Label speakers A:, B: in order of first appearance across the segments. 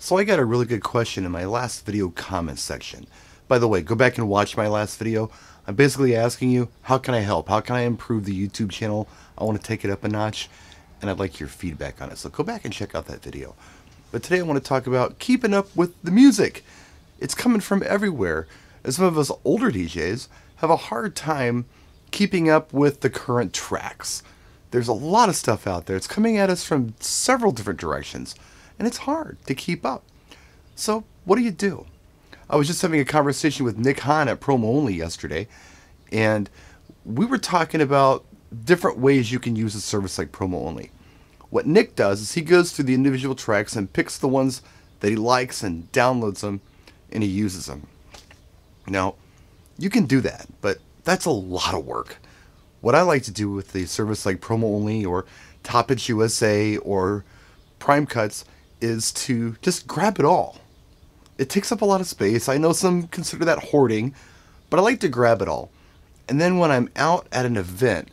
A: So I got a really good question in my last video comment section. By the way, go back and watch my last video. I'm basically asking you, how can I help? How can I improve the YouTube channel? I want to take it up a notch, and I'd like your feedback on it. So go back and check out that video. But today I want to talk about keeping up with the music. It's coming from everywhere. And some of us older DJs have a hard time keeping up with the current tracks. There's a lot of stuff out there. It's coming at us from several different directions, and it's hard to keep up. So what do? I was just having a conversation with Nick Hahn at Promo Only yesterday, and we were talking about different ways you can use a service like Promo Only. What Nick does is he goes through the individual tracks and picks the ones that he likes and downloads them, and he uses them. Now, you can do that, but that's a lot of work. What I like to do with a service like Promo Only or Top Hits USA or Prime Cuts is to just grab it all. It takes up a lot of space. I know some consider that hoarding, but I like to grab it all. And then when I'm out at an event,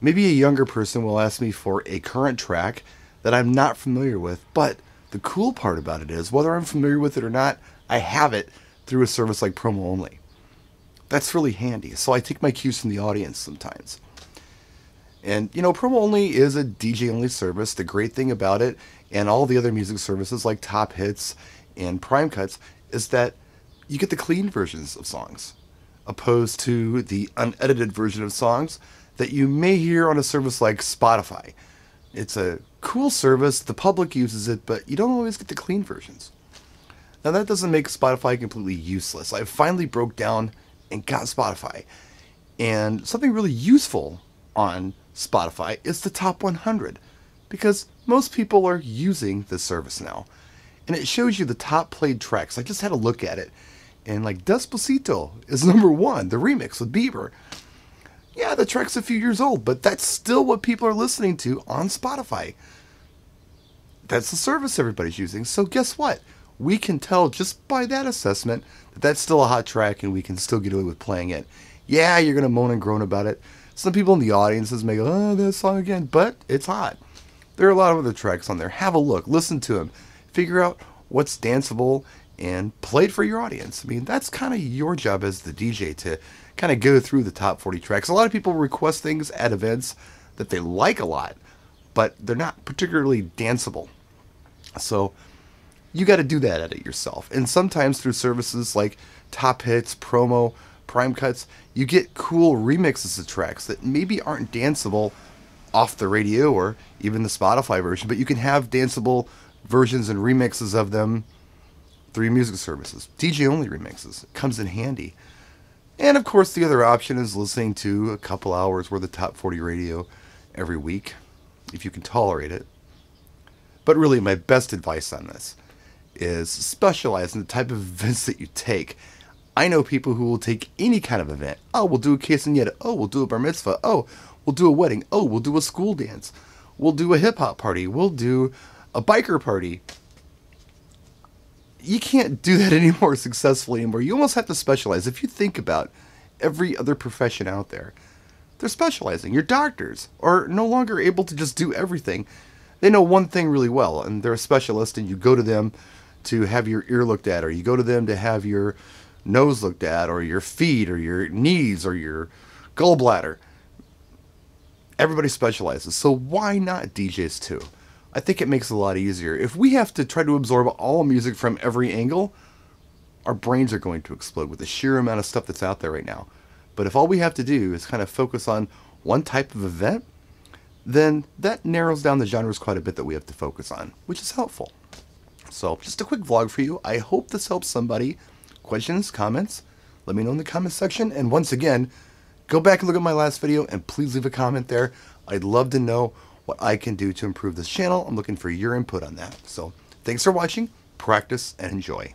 A: maybe a younger person will ask me for a current track that I'm not familiar with, but the cool part about it is, whether I'm familiar with it or not, I have it through a service like Promo Only. That's really handy. So I take my cues from the audience sometimes. And, you know, Promo Only is a DJ-only service. The great thing about it, and all the other music services like Top Hits and Prime Cuts, is that you get the clean versions of songs, opposed to the unedited version of songs that you may hear on a service like Spotify. It's a cool service, the public uses it, but you don't always get the clean versions. Now that doesn't make Spotify completely useless. I finally broke down and got Spotify. And something really useful on Spotify is the Top 100, because most people are using this service now. And it shows you the top played tracks. I just had a look at it, and like Despacito is #1, the remix with Bieber. Yeah, the track's a few years old, but that's still what people are listening to on Spotify. That's the service everybody's using. So guess what? We can tell just by that assessment that that's still a hot track, and we can still get away with playing it. Yeah, you're going to moan and groan about it. Some people in the audiences may go, oh, that song again, but it's hot. There are a lot of other tracks on there. Have a look, listen to them, figure out what's danceable, and play it for your audience. I mean, that's kind of your job as the DJ to kind of go through the top 40 tracks. A lot of people request things at events that they like a lot, but they're not particularly danceable. So you got to do that at it yourself. And sometimes through services like Top Hits, Promo, Prime Cuts, you get cool remixes of tracks that maybe aren't danceable off the radio or even the Spotify version, but you can have danceable versions and remixes of them through music services. DJ-only remixes. It comes in handy. And of course, the other option is listening to a couple hours worth of Top 40 radio every week, if you can tolerate it. But really, my best advice on this is specialize in the type of events that you take. I know people who will take any kind of event. Oh, we'll do a quinceañera. Oh, we'll do a bar mitzvah. Oh, we'll do a wedding. Oh, we'll do a school dance. We'll do a hip-hop party. We'll do a biker party. You can't do that anymore successfully anymore. You almost have to specialize. If you think about every other profession out there, they're specializing. Your doctors are no longer able to just do everything. They know one thing really well, and they're a specialist, and you go to them to have your ear looked at, or you go to them to have your nose looked at, or your feet, or your knees, or your gallbladder. Everybody specializes, so why not DJs too? I think it makes it a lot easier. If we have to try to absorb all music from every angle, our brains are going to explode with the sheer amount of stuff that's out there right now. But if all we have to do is kind of focus on one type of event, then that narrows down the genres quite a bit that we have to focus on, which is helpful. So just a quick vlog for you. I hope this helps somebody. Questions, comments, let me know in the comment section. And once again, go back and look at my last video and please leave a comment there. I'd love to know what I can do to improve this channel. I'm looking for your input on that. So thanks for watching, practice, and enjoy.